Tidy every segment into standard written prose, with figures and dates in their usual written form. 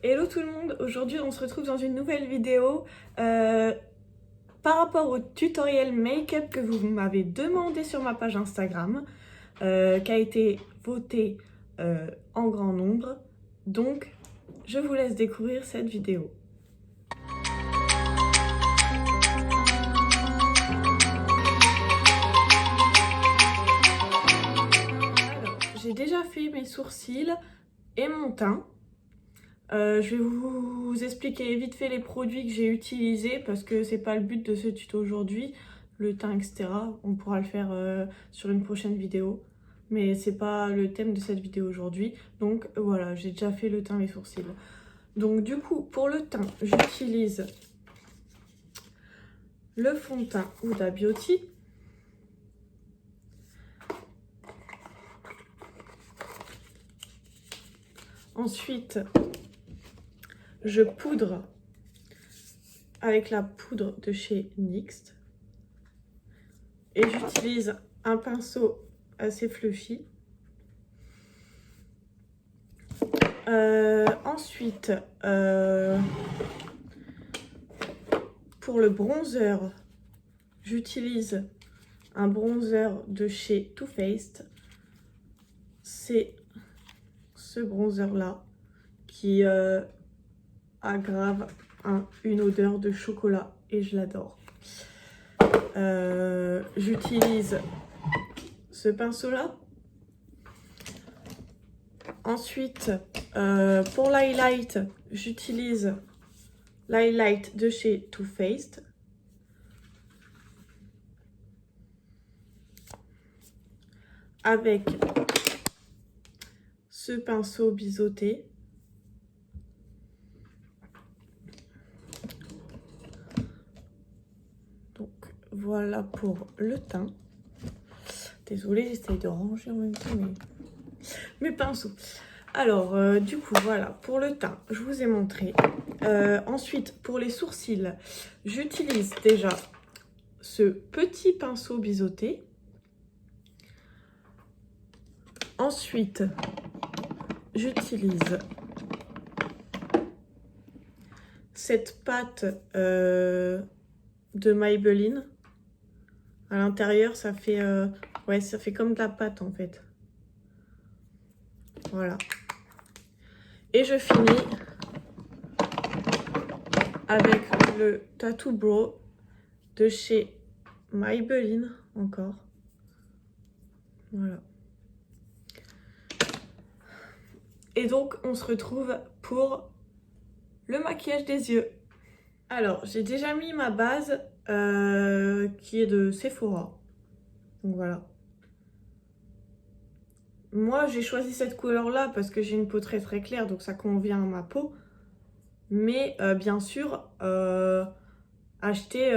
Hello tout le monde, aujourd'hui on se retrouve dans une nouvelle vidéo par rapport au tutoriel make-up que vous m'avez demandé sur ma page Instagram, qui a été voté en grand nombre. Donc je vous laisse découvrir cette vidéo. Alors, j'ai déjà fait mes sourcils et mon teint. Je vais vous expliquer vite fait les produits que j'ai utilisés parce que c'est pas le but de ce tuto aujourd'hui. Le teint, etc. On pourra le faire sur une prochaine vidéo. Mais c'est pas le thème de cette vidéo aujourd'hui. Donc voilà, j'ai déjà fait le teint et les sourcils. Donc du coup, pour le teint, j'utilise le fond de teint Huda Beauty. Ensuite, je poudre avec la poudre de chez NYX. Et j'utilise un pinceau assez fluffy. Ensuite, pour le bronzer, j'utilise un bronzer de chez Too Faced. C'est ce bronzer là qui aggrave une odeur de chocolat et je l'adore. J'utilise ce pinceau là. Ensuite, pour l'highlight, j'utilise l'highlight de chez Too Faced. Avec ce pinceau biseauté. Donc voilà pour le teint. Désolée, j'essaye de ranger en même temps mes pinceaux. Alors, du coup, voilà, pour le teint, je vous ai montré. Ensuite, pour les sourcils, j'utilise déjà ce petit pinceau biseauté. Ensuite, j'utilise cette pâte de Maybelline. À l'intérieur, ça fait, ouais, ça fait comme de la pâte en fait. Voilà. Et je finis avec le Tattoo Brow de chez Maybelline encore. Voilà. Et donc, on se retrouve pour le maquillage des yeux. Alors, j'ai déjà mis ma base qui est de Sephora. Donc voilà. Moi, j'ai choisi cette couleur-là parce que j'ai une peau très très claire, donc ça convient à ma peau. Mais bien sûr, acheter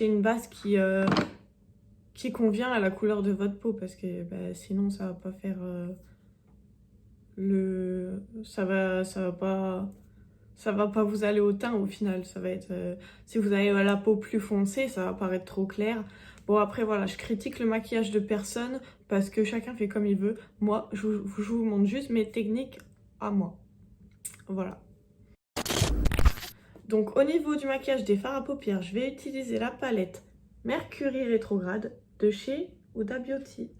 une base qui convient à la couleur de votre peau parce que sinon ça va pas faire ça va pas vous aller au teint au final. Ça va être si vous avez la peau plus foncée, ça va paraître trop clair. Bon, après voilà, je critique le maquillage de personne parce que chacun fait comme il veut. Moi, je vous montre juste mes techniques à moi. Voilà. Donc au niveau du maquillage des fards à paupières, je vais utiliser la palette Mercury Rétrograde de chez Huda Beauty.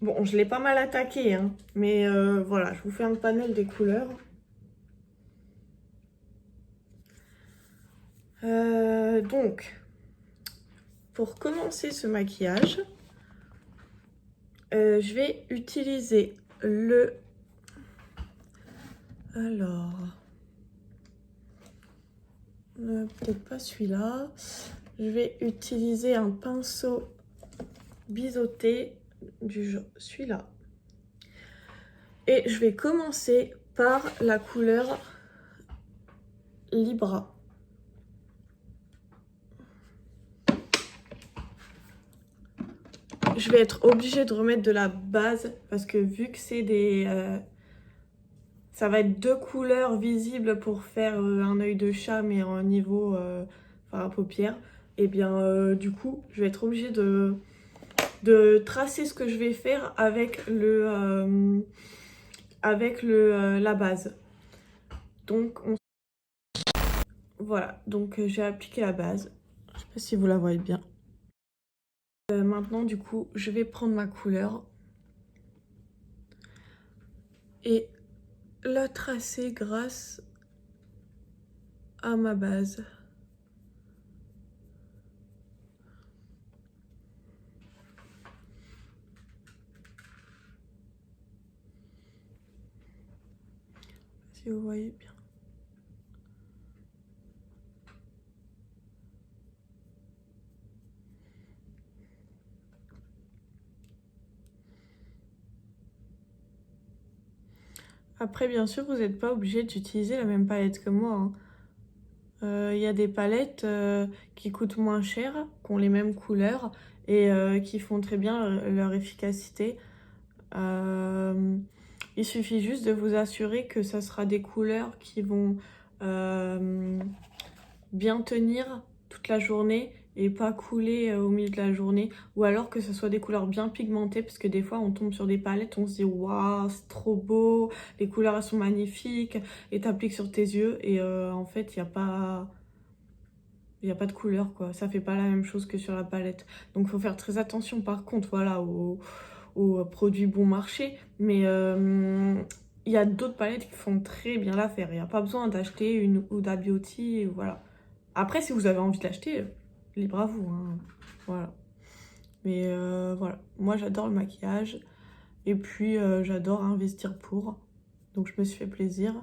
Bon, je l'ai pas mal attaqué, hein, mais voilà, je vous fais un panel des couleurs. Donc, pour commencer ce maquillage, je vais utiliser le... Alors... peut-être pas celui-là. Je vais utiliser un pinceau biseauté du genre celui-là. Et je vais commencer par la couleur Libra. Je vais être obligée de remettre de la base parce que vu que c'est des... ça va être deux couleurs visibles pour faire un œil de chat mais au niveau fard à paupières. Et bien du coup, je vais être obligée de de tracer ce que je vais faire avec la base. Donc voilà, donc j'ai appliqué la base. Je sais pas si vous la voyez bien. Maintenant du coup je vais prendre ma couleur et la tracer grâce à ma base. Si vous voyez bien. Après, bien sûr, vous n'êtes pas obligé d'utiliser la même palette que moi, hein. Y a des palettes qui coûtent moins cher, qui ont les mêmes couleurs et qui font très bien leur efficacité. Il suffit juste de vous assurer que ça sera des couleurs qui vont bien tenir toute la journée et pas couler au milieu de la journée, ou alors que ce soit des couleurs bien pigmentées, parce que des fois on tombe sur des palettes, on se dit waouh c'est trop beau, les couleurs elles sont magnifiques, et t'appliques sur tes yeux et en fait il n'y a pas de couleur quoi, ça fait pas la même chose que sur la palette. Donc il faut faire très attention par contre voilà aux produits bon marché, mais il y a d'autres palettes qui font très bien l'affaire, il n'y a pas besoin d'acheter une Huda Beauty, voilà. Après, si vous avez envie de l'acheter, libre à vous, hein. Voilà. Mais voilà, moi j'adore le maquillage et puis j'adore investir pour. Donc je me suis fait plaisir.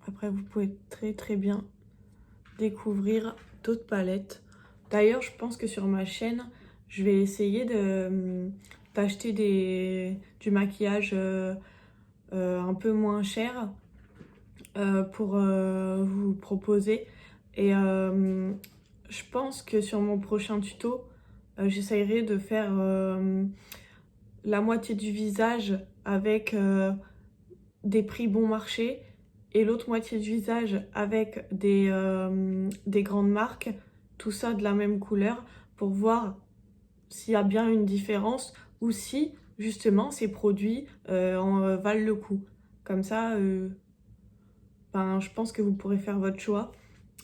Après, vous pouvez très très bien découvrir d'autres palettes. D'ailleurs, je pense que sur ma chaîne, je vais essayer d'acheter du maquillage un peu moins cher pour vous proposer. Et je pense que sur mon prochain tuto, j'essayerai de faire la moitié du visage avec des prix bon marché et l'autre moitié du visage avec des grandes marques, tout ça de la même couleur, pour voir s'il y a bien une différence ou si justement ces produits valent le coup. Comme ça, ben, je pense que vous pourrez faire votre choix.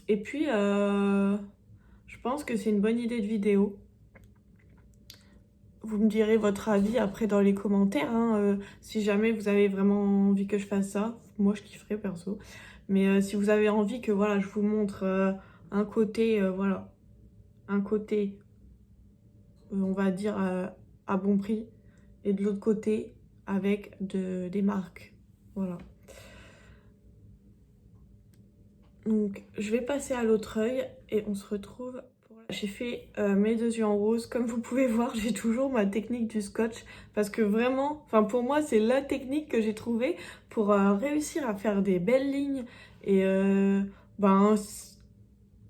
Et puis, je pense que c'est une bonne idée de vidéo. Vous me direz votre avis après dans les commentaires, hein, si jamais vous avez vraiment envie que je fasse ça. Moi, je kifferais perso. Mais si vous avez envie que voilà, je vous montre un côté, voilà, un côté, on va dire, à bon prix, et de l'autre côté, avec des marques. Voilà. Donc, je vais passer à l'autre œil et on se retrouve. J'ai fait mes deux yeux en rose. Comme vous pouvez voir, j'ai toujours ma technique du scotch. Parce que vraiment, enfin pour moi, c'est la technique que j'ai trouvée pour réussir à faire des belles lignes. Et ben,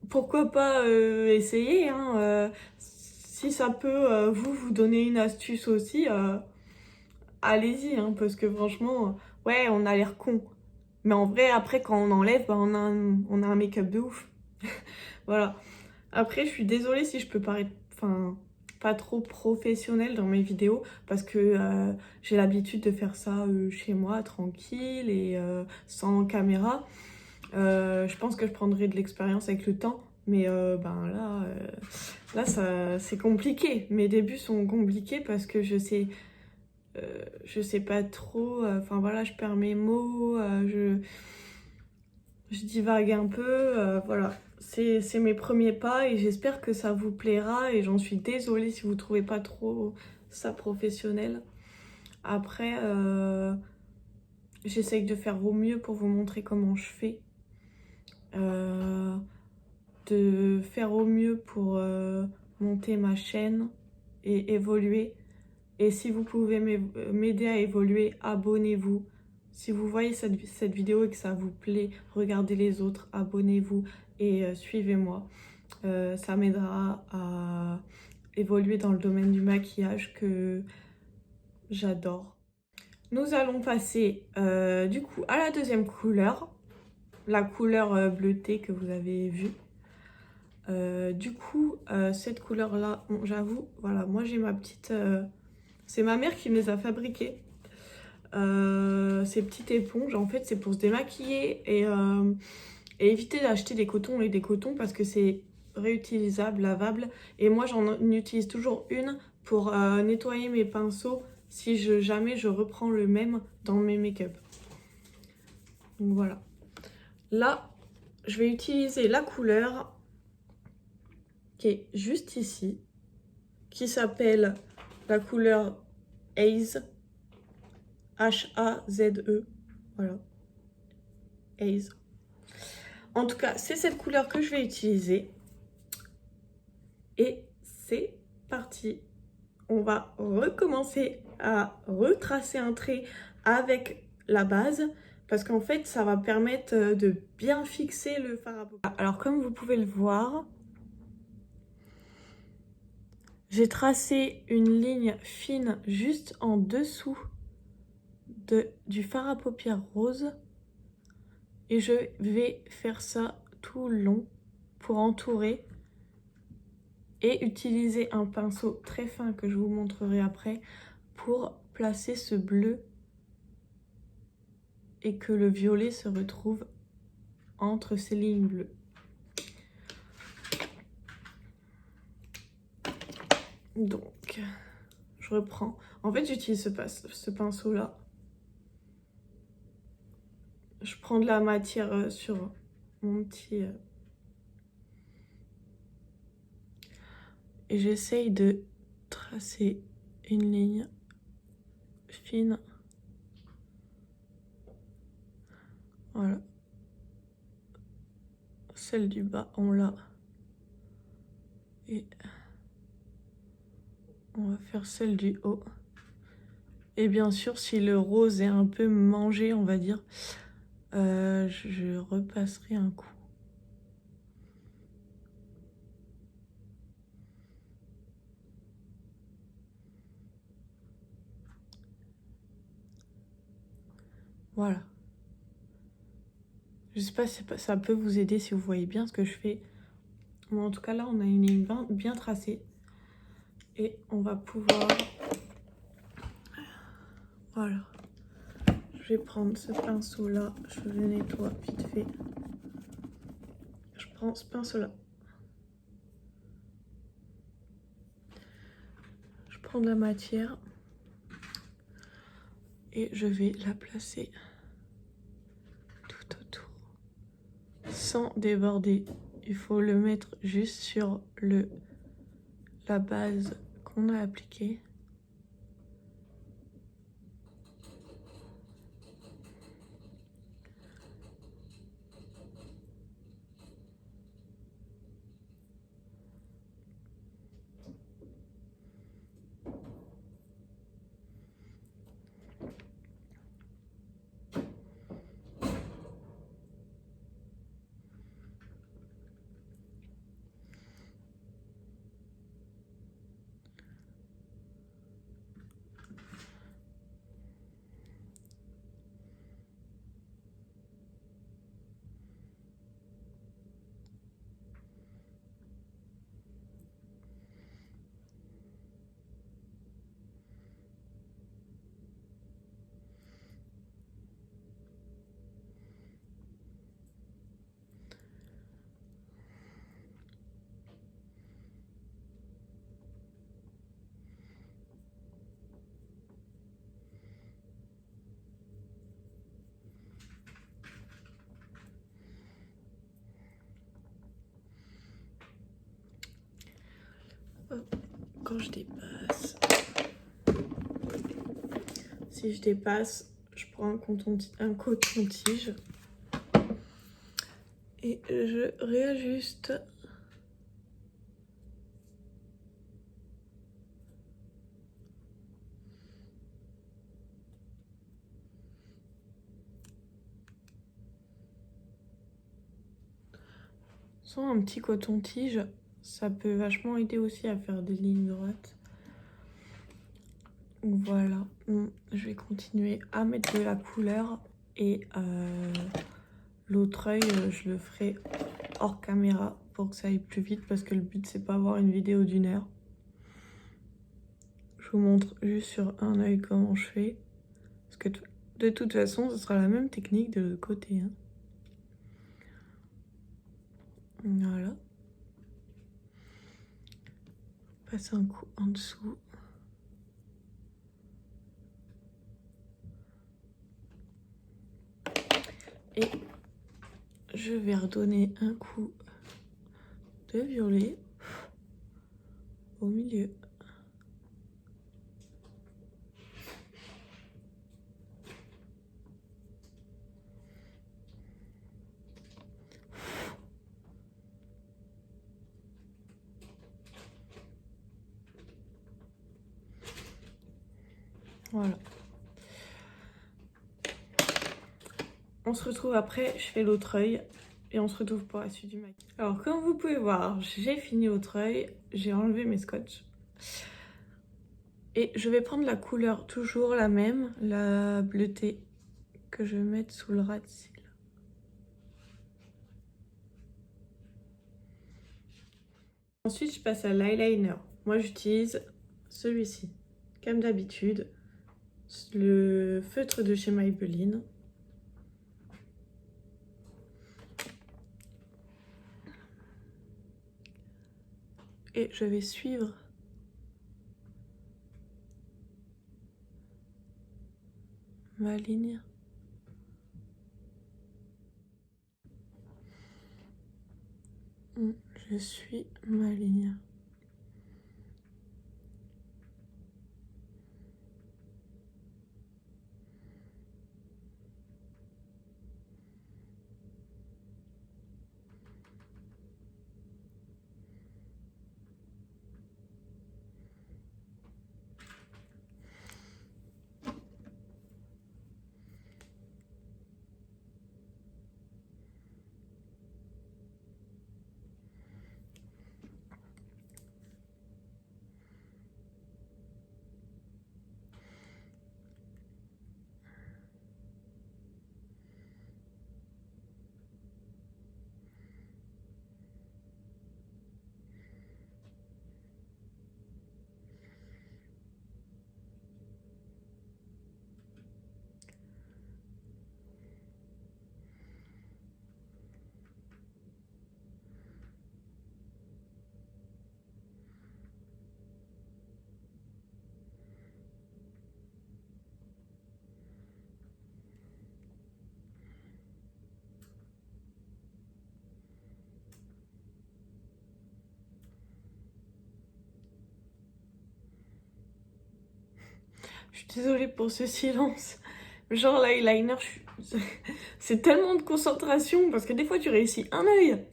pourquoi pas essayer, hein, si ça peut vous donner une astuce aussi, allez-y, hein, parce que franchement, ouais, on a l'air con. Mais en vrai, après, quand on enlève, ben, on a un make-up de ouf. Voilà. Après, je suis désolée si je peux paraître, enfin, pas trop professionnelle dans mes vidéos, parce que j'ai l'habitude de faire ça chez moi, tranquille et sans caméra. Je pense que je prendrai de l'expérience avec le temps, mais ben là c'est compliqué. Mes débuts sont compliqués parce que je sais pas trop, enfin voilà, je perds mes mots, je divague un peu, voilà. C'est mes premiers pas et j'espère que ça vous plaira et j'en suis désolée si vous trouvez pas trop ça professionnel. Après, j'essaye de faire au mieux pour vous montrer comment je fais. De faire au mieux pour monter ma chaîne et évoluer. Et si vous pouvez m'aider à évoluer, abonnez-vous. Si vous voyez cette vidéo et que ça vous plaît, regardez les autres, abonnez-vous et suivez-moi. Ça m'aidera à évoluer dans le domaine du maquillage que j'adore. Nous allons passer du coup à la deuxième couleur, la couleur bleutée que vous avez vue. Du coup, cette couleur-là, bon, j'avoue, voilà, moi j'ai ma petite... c'est ma mère qui me les a fabriquées. Ces petites éponges, en fait, c'est pour se démaquiller et éviter d'acheter des cotons et des cotons parce que c'est réutilisable, lavable. Et moi, j'en utilise toujours une pour nettoyer mes pinceaux si jamais je reprends le même dans mes make-up. Donc voilà. Là, je vais utiliser la couleur qui est juste ici, qui s'appelle la couleur Haze, H-A-Z-E, voilà, Haze. En tout cas, c'est cette couleur que je vais utiliser. Et c'est parti. On va recommencer à retracer un trait avec la base parce qu'en fait, ça va permettre de bien fixer le fard à paupières. Alors, comme vous pouvez le voir, j'ai tracé une ligne fine juste en dessous du fard à paupières rose et je vais faire ça tout le long pour entourer et utiliser un pinceau très fin que je vous montrerai après pour placer ce bleu et que le violet se retrouve entre ces lignes bleues. Donc, je reprends. En fait, j'utilise ce pinceau-là. Je prends de la matière sur mon petit... et j'essaye de tracer une ligne fine. Voilà. Celle du bas, on l'a. Et on va faire celle du haut. Et bien sûr, si le rose est un peu mangé, on va dire, je repasserai un coup. Voilà. Je sais pas si ça peut vous aider si vous voyez bien ce que je fais. Bon, en tout cas, là, on a une ligne bien tracée. Et on va pouvoir... Voilà. Je vais prendre ce pinceau-là. Je le nettoie vite fait. Je prends ce pinceau-là. Je prends de la matière. Et je vais la placer tout autour. Sans déborder. Il faut le mettre juste sur la base qu'on a appliquée. Quand je dépasse, si je dépasse, je prends un coton-tige et je réajuste. Sans un petit coton-tige, ça peut vachement aider aussi à faire des lignes droites. Donc voilà, je vais continuer à mettre de la couleur et l'autre œil, je le ferai hors caméra pour que ça aille plus vite parce que le but c'est pas avoir une vidéo d'1 heure. Je vous montre juste sur un œil comment je fais. Parce que de toute façon, ce sera la même technique de l'autre côté. Hein. Voilà. Passe un coup en dessous. Et je vais redonner un coup de violet au milieu. Voilà. On se retrouve après, je fais l'autre œil et on se retrouve pour la suite du maquillage. Alors comme vous pouvez voir, j'ai fini l'autre œil, j'ai enlevé mes scotch. Et je vais prendre la couleur toujours la même, la bleutée, que je vais mettre sous le ras de cils. Ensuite, je passe à l'eyeliner. Moi, j'utilise celui-ci, comme d'habitude, le feutre de chez Maybelline. Et je vais suivre ma ligne. Je suis ma ligne. Je suis désolée pour ce silence. Genre l'eyeliner, c'est tellement de concentration parce que des fois tu réussis un œil.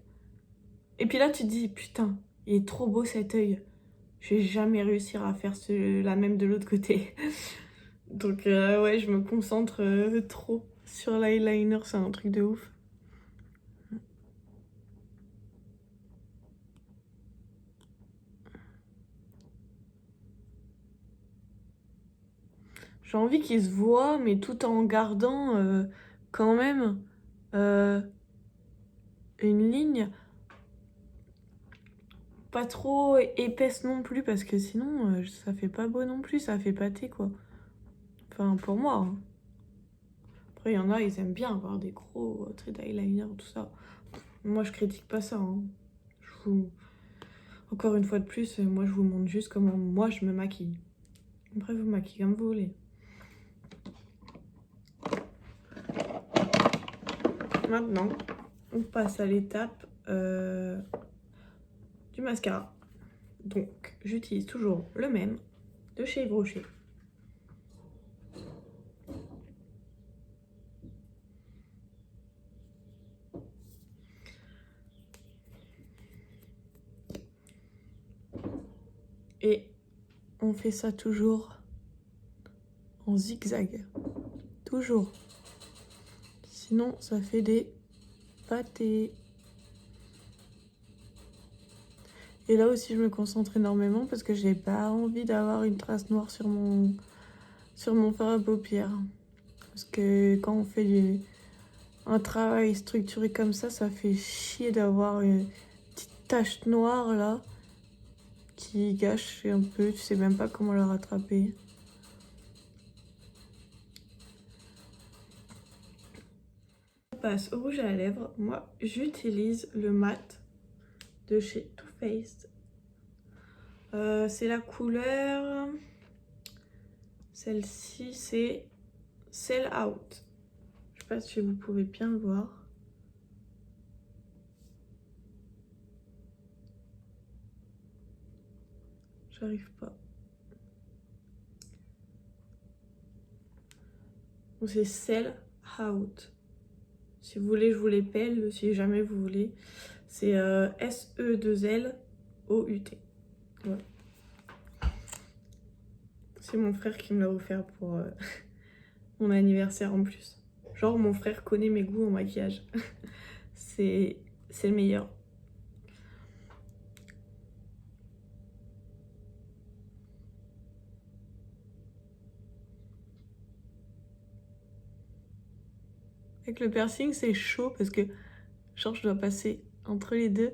Et puis là tu te dis putain, il est trop beau cet œil. Je vais jamais réussir à faire la même de l'autre côté. Donc ouais, je me concentre trop sur l'eyeliner, c'est un truc de ouf. J'ai envie qu'il se voit, mais tout en gardant quand même une ligne pas trop épaisse non plus, parce que sinon ça fait pas beau non plus, ça fait pâté quoi. Enfin pour moi. Hein. Après il y en a, ils aiment bien avoir des gros traits d'eyeliner, tout ça. Moi je critique pas ça. Hein. Encore une fois de plus, moi je vous montre juste comment moi je me maquille. Après vous maquillez comme vous voulez. Maintenant, on passe à l'étape du mascara. Donc, j'utilise toujours le même de chez Yves Rocher. Et on fait ça toujours en zigzag. Toujours. Sinon, ça fait des pâtés. Et là aussi, je me concentre énormément parce que j'ai pas envie d'avoir une trace noire sur mon fard à paupières. Parce que quand on fait un travail structuré comme ça fait chier d'avoir une petite tache noire là qui gâche un peu, tu sais même pas comment la rattraper. On passe au rouge à lèvres. Moi j'utilise le mat de chez Too Faced. C'est la couleur, celle-ci c'est Sell Out. Je sais pas si vous pouvez bien le voir. J'arrive pas. Donc c'est Sell Out. Si vous voulez, je vous l'épelle, si jamais vous voulez. C'est S-E-2-L-O-U-T. Voilà. C'est mon frère qui me l'a offert pour mon anniversaire en plus. Genre mon frère connaît mes goûts en maquillage. C'est le meilleur. Avec le piercing, c'est chaud parce que genre je dois passer entre les deux.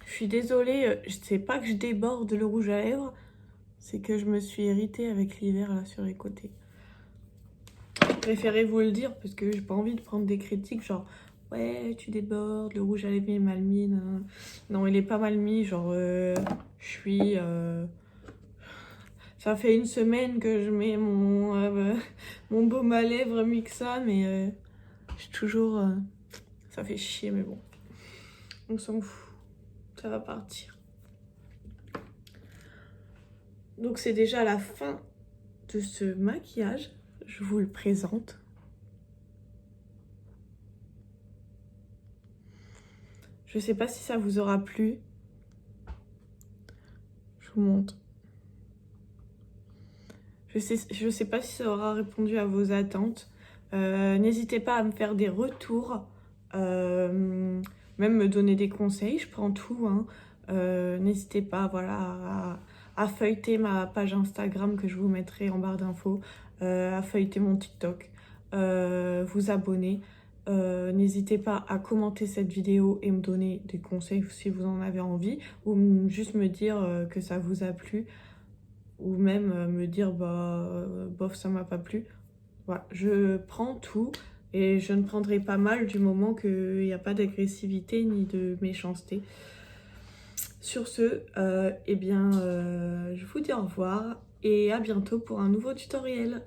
Je suis désolée, c'est pas que je déborde le rouge à lèvres, c'est que je me suis irritée avec l'hiver là sur les côtés. Je préférais vous le dire parce que j'ai pas envie de prendre des critiques genre ouais tu débordes, le rouge à lèvres est mal mis. Non, il est pas mal mis, genre je suis... Ça fait une semaine que je mets mon baume à lèvres Mixa, mais j'ai toujours... ça fait chier, mais bon. On s'en fout. Ça va partir. Donc c'est déjà la fin de ce maquillage. Je vous le présente. Je sais pas si ça vous aura plu. Je vous montre. Je sais pas si ça aura répondu à vos attentes. N'hésitez pas à me faire des retours. Même me donner des conseils. Je prends tout. Hein. N'hésitez pas voilà, à feuilleter ma page Instagram que je vous mettrai en barre d'infos. À feuilleter mon TikTok. Vous abonner. N'hésitez pas à commenter cette vidéo et me donner des conseils si vous en avez envie. Ou juste me dire que ça vous a plu. Ou même me dire bof ça m'a pas plu. Voilà, je prends tout et je ne prendrai pas mal du moment qu'il n'y a pas d'agressivité ni de méchanceté. Sur ce, eh bien je vous dis au revoir et à bientôt pour un nouveau tutoriel.